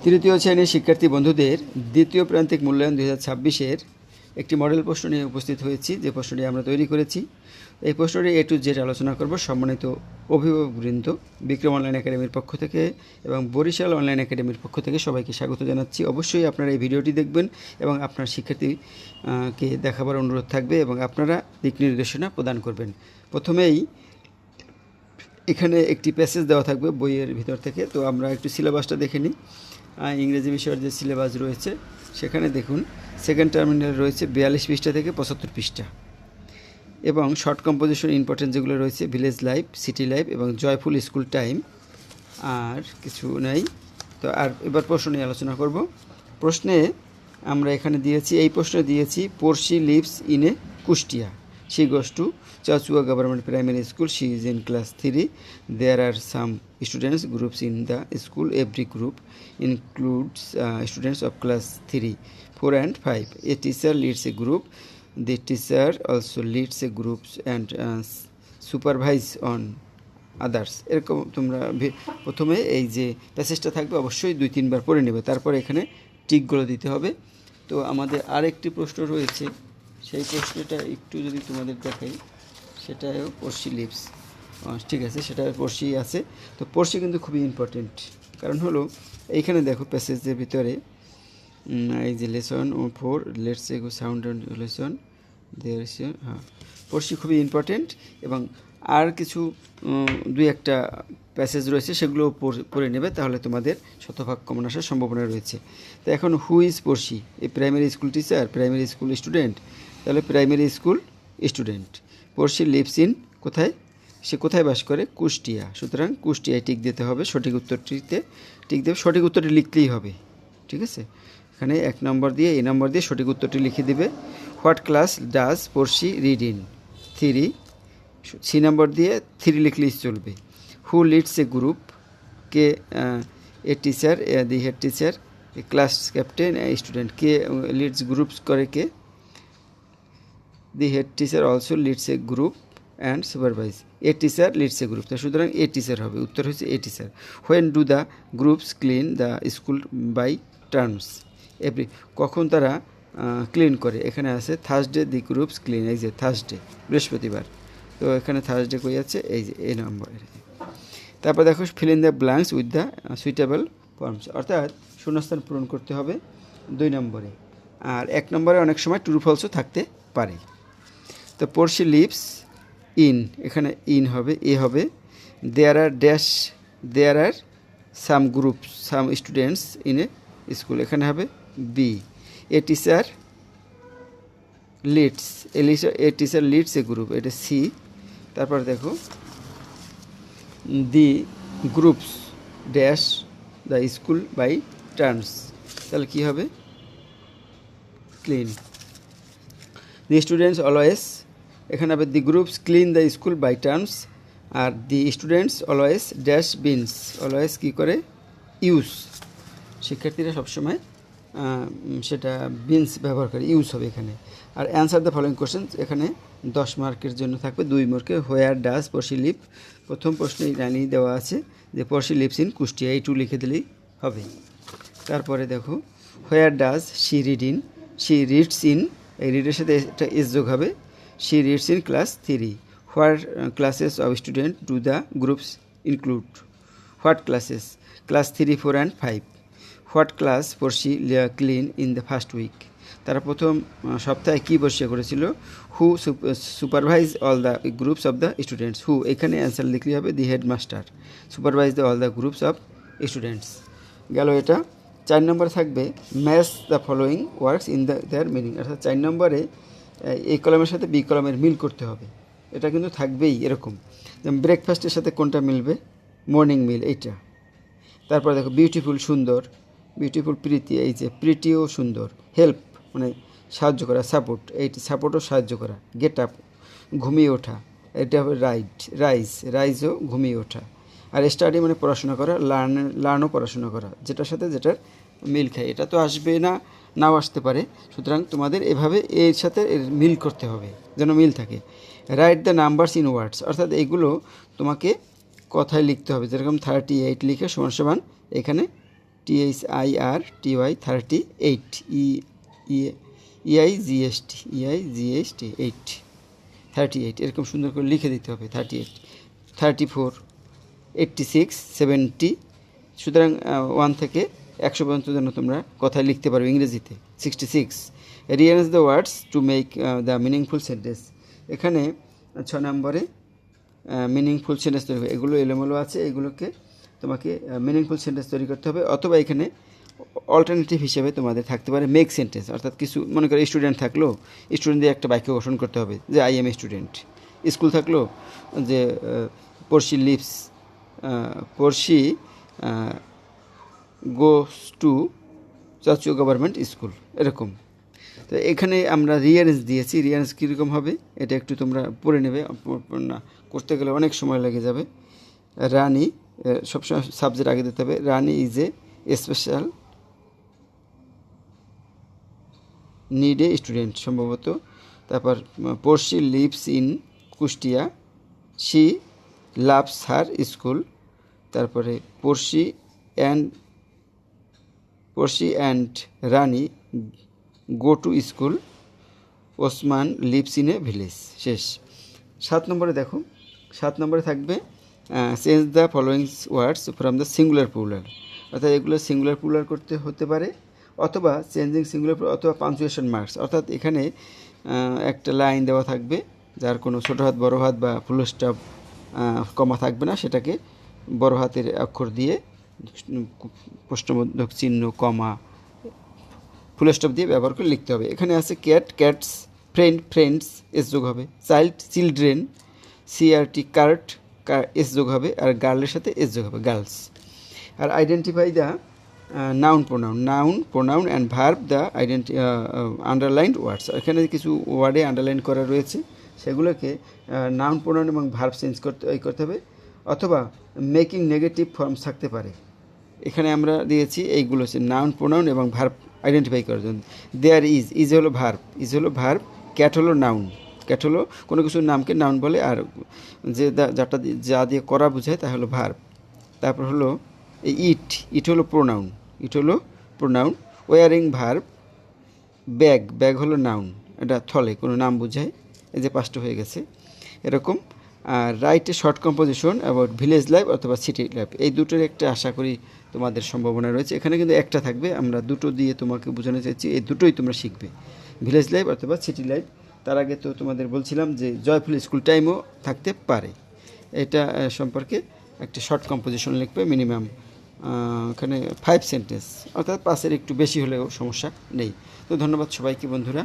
তৃতীয় শ্রেণীর শিক্ষার্থী বন্ধুদের দ্বিতীয় প্রান্তিক মূল্যায়ন 2026-এর একটি মডেল প্রশ্ন নিয়ে উপস্থিত হয়েছি, যে প্রশ্নটি আমরা তৈরি করেছি। এই প্রশ্নটি A to Z আলোচনা করব। সম্মানিত অভিভাবকবৃন্দ, বিক্রম অনলাইন একাডেমির পক্ষ থেকে এবং বরিশাল অনলাইন একাডেমির পক্ষ থেকে সবাইকে স্বাগত জানাচ্ছি। অবশ্যই আপনারা এই ভিডিওটি দেখবেন এবং আপনার শিক্ষার্থীকে দেখাবার অনুরোধ থাকবে এবং আপনারা দিক নির্দেশনা প্রদান করবেন। প্রথমেই এখানে একটি প্যাসেজ দেওয়া থাকবে বইয়ের ভিতর থেকে, তো আমরা একটু সিলেবাসটা দেখে নিই। ইংরেজি বিষয়ের যে সিলেবাস রয়েছে সেখানে দেখুন, সেকেন্ড টার্মিনাল রয়েছে 42 পৃষ্ঠা থেকে 75 পৃষ্ঠা, এবং শর্ট কম্পোজিশন ইম্পর্টেন্ট যেগুলো রয়েছে ভিলেজ লাইফ, সিটি লাইফ এবং জয়ফুল স্কুল টাইম, আর কিছু নেই। তো আর এবার প্রশ্ন নিয়ে আলোচনা করব। প্রশ্নে আমরা এখানে দিয়েছি, এই প্রশ্নে দিয়েছি Porshi lives in a Kushtia. She goes to Chachua Government Primary School. She is in class 3. There are some students groups in the school. Every group includes students of class 3, 4 and 5. A teacher leads a group. The teacher also leads a group and supervise on others. এরকম তোমরা প্রথমে এই যে প্যাসেজটা থাকবে অবশ্যই 2-3 বার পড়ে নেবে, তারপরে এখানে টিকগুলো দিতে হবে। তো আমাদের আরেকটি প্রশ্ন রয়েছে, সেই প্রশ্নটা একটু যদি তোমাদের দেখাই, সেটাও পড়শি লিভস, ঠিক আছে, সেটা পড়শি আছে। তো পড়শি কিন্তু খুবই ইম্পর্টেন্ট, কারণ হলো এইখানে দেখো প্যাসেজের ভিতরে এই যে lesson 4 let's a go sound and lesson there, হ্যাঁ, পড়শি খুবই ইম্পর্টেন্ট। এবং আর কিছু 2-1টা প্যাসেজ রয়েছে, সেগুলো পড়ে নেবে, তাহলে তোমাদের শতভাগ কমন আসার সম্ভাবনা রয়েছে। তো এখন হু ইজ পড়শি? এই primary school teacher, primary school student, তাহলে primary school student. Porshi lives in, কোথায়, সে কোথায় বাস করে? কুষ্টিয়া। সুতরাং কুষ্টিয়ায় টিক দিতে হবে, সঠিক উত্তরটিতে টিক দেবে, সঠিক উত্তরটি লিখতেই হবে, ঠিক আছে। এখানে 1 নম্বর দিয়ে এ নম্বর দিয়ে সঠিক উত্তরটি লিখে দিবে। What class does Porshi read in? 3। C নম্বর দিয়ে 3 লিখলেই চলবে। Who leads a group? কে a teacher, the head teacher, a class captain, a student. কে লিডস গ্রুপস করে? কে? The head teacher also leads a group and supervise. A teacher leads a group, সুতরাং a teacher হবে, উত্তর হচ্ছে a teacher. When do the groups clean the school by terms? Every, কখন তারা clean করে? এখানে আছে থার্সডে দি গ্রুপস ক্লিন, এই যে থার্সডে, বৃহস্পতিবার। তো এখানে থার্সডে কই আছে? এই যে এই নম্বরে। তারপর দেখো fill in the blanks with the suitable forms, অর্থাৎ শূন্যস্থান পূরণ করতে হবে 2 নম্বরে। আর 1 নম্বরে অনেক সময় ট্রু ফলসও থাকতে পারে। তো পড়শি লিভস ইন, এখানে ইন হবে, এ হবে। There are dash, there are some groups, some students in a school, এখানে হবে B. A teacher leads, a teacher leads a group, এটা সি। তারপর দেখো the groups dash the school by turns, তাহলে কী হবে? ক্লিন। দি স্টুডেন্টস অলওয়েজ, এখানে হবে the groups clean the school by turns. আর the students always dash bins, always কী করে? ইউজ, শিক্ষার্থীরা সবসময় সেটা বিনস ব্যবহার করে, ইউজ হবে এখানে। আর অ্যান্সার দ্য ফলোয়িং কোশ্চেন, এখানে 10 মার্কের জন্য থাকবে, 2 মার্কে। Where does Porshi live? প্রথম প্রশ্নে লাইনেই দেওয়া আছে যে পড়শি লিভস ইন কুষ্টিয়া, এই 2 লিখে দিলেই হবে। তারপরে দেখো where does she read in? She reads in, এই রিডের সাথে একটা এস যোগ হবে, she reads in class 3। Where classes of student do the groups include? What classes? Class 3, 4 and 5. What class Porshi clean in the first week? তারা প্রথম সপ্তাহে কী বসে করেছিল? Who supervise all the groups of the students? Who, এখানে answer লিখলে হবে the headmaster. Supervise the all the groups of students গেল এটা। 4 নম্বরে থাকবে match the following works in their meaning, অর্থাৎ 4 নম্বরে এই কলমের সাথে বি কলমের মিল করতে হবে, এটা কিন্তু থাকবেই এরকম। যেমন ব্রেকফাস্টের সাথে কোনটা মিলবে? মর্নিং মিল, এইটা। তারপর দেখো বিউটিফুল, সুন্দর, বিউটিফুল প্রীতি, এই যে প্রীতিও সুন্দর। হেল্প মানে সাহায্য করা, সাপোর্ট, এইটি সাপোর্টও সাহায্য করা। গেট আপ ঘুমিয়ে ওঠা, এটা হবে রাইজও ঘুমিয়ে ওঠা। আর স্টাডি মানে পড়াশোনা করা, লার্নও পড়াশোনা করা, যেটার সাথে যেটার মিল খায়। এটা তো আসবে না, নাও আসতে পারে, সুতরাং তোমাদের এভাবে এর সাথে এর মিল করতে হবে, যেন মিল থাকে। Write the numbers in words, অর্থাৎ এগুলো তোমাকে কথায় লিখতে হবে, যেরকম 38 লিখে সমান সমান এখানে THIRTY 38 EIGST 8 38 এরকম সুন্দর করে লিখে দিতে হবে। 38 34 86 70। সুতরাং 1 থেকে 100 পর্যন্ত যেন তোমরা কথায় লিখতে পারো ইংরেজিতে। 66 rearrange the words to make the meaningful sentence. এখানে 6 নম্বরে মিনিংফুল সেন্টেন্স তৈরি হবে। এগুলো এলোমেলো আছে, এগুলোকে তোমাকে মিনিংফুল সেন্টেন্স তৈরি করতে হবে। অথবা এখানে অল্টারনেটিভ হিসেবে তোমাদের থাকতে পারে মেক সেন্টেন্স, অর্থাৎ কিছু মনে করো স্টুডেন্ট থাকলো, স্টুডেন্ট দিয়ে একটা বাক্য গঠন করতে হবে যে I M a student. School থাকলো যে পড়শি গোস টু চাচু গভর্নমেন্ট স্কুল, এরকম। তো এখানে আমরা রিঅ্যারেঞ্জ দিয়েছি। রিঅ্যারেঞ্জ কীরকম হবে এটা একটু তোমরা পড়ে নেবে, না করতে গেলে অনেক সময় লেগে যাবে। রানী, সবসময় সাবজেক্ট আগে দিতে হবে। Rani is a special need a student সম্ভবত। তারপর Porshi lives in Kushtia, she loves her school. তারপরে Porshi and Rani go to school, Osman lives in a village. শেষ। 7 নম্বরে দেখো, 7 নম্বরে থাকবে change the following words from the singular plural. অর্থাৎ এগুলো সিঙ্গুলার প্লুরাল করতে হতে পারে, অথবা চেঞ্জিং সিঙ্গুলার, অথবা পাঞ্চুয়েশন মার্কস। অর্থাৎ এখানে একটা লাইন দেওয়া থাকবে যার কোনো ছোটো হাত বড় হাত বা ফুল স্টপ কমা থাকবে না, সেটাকে বড় হাতের অক্ষর দিয়ে প্রশ্নবোধক চিহ্ন, কমা, ফুল স্টপ দিয়ে ব্যবহার করে লিখতে হবে। এখানে আছে cat, cats, friend, friends, S যোগ হবে। Child, children, CRT, cart, S যোগ হবে। আর গার্লের সাথে এস যোগ হবে, গার্লস। আর identify the noun pronoun and verb the underlined words. এখানে কিছু ওয়ার্ডে আন্ডারলাইন করা রয়েছে, সেগুলোকে নাউন প্রোনাউন এবং ভার্ব চেঞ্জ করতে হবে, অথবা মেকিং নেগেটিভ ফর্মস থাকতে পারে। এখানে আমরা দিয়েছি এইগুলো হচ্ছে নাউন প্রোনাউন এবং ভার্ব আইডেন্টিফাই করার জন্য। দেয়ার ইজ হলো ভার্ব, ক্যাট হলো নাউন। ক্যাট হলো কোনো কিছুর নামকে নাউন বলে, আর যা দিয়ে করা বোঝায় তা হলো ভার্ব। তারপর হলো ইট হলো প্রোনাউন। ওয়ারিং ভার্ব, ব্যাগ হলো নাউন, এটা থলে কোনো নাম বোঝায়। এই যে 5টা হয়ে গেছে এরকম। আর write a short composition about village life অথবা সিটি লাইফ, এই দুটোর একটা আশা করি তোমাদের সম্ভাবনা রয়েছে। এখানে কিন্তু একটা থাকবে, আমরা দুটো দিয়ে তোমাকে বোঝানো চাইছি, এই দুটোই তোমরা শিখবে, ভিলেজ লাইফ অথবা সিটি লাইফ। তার আগে তো তোমাদের বলছিলাম যে জয়ফুল স্কুল টাইমও থাকতে পারে। এটা সম্পর্কে একটা শর্ট কম্পোজিশন লিখবে, মিনিমাম এখানে 5 সেন্টেন্স, অর্থাৎ 5-এর একটু বেশি হলেও সমস্যা নেই। তো ধন্যবাদ সবাইকে বন্ধুরা।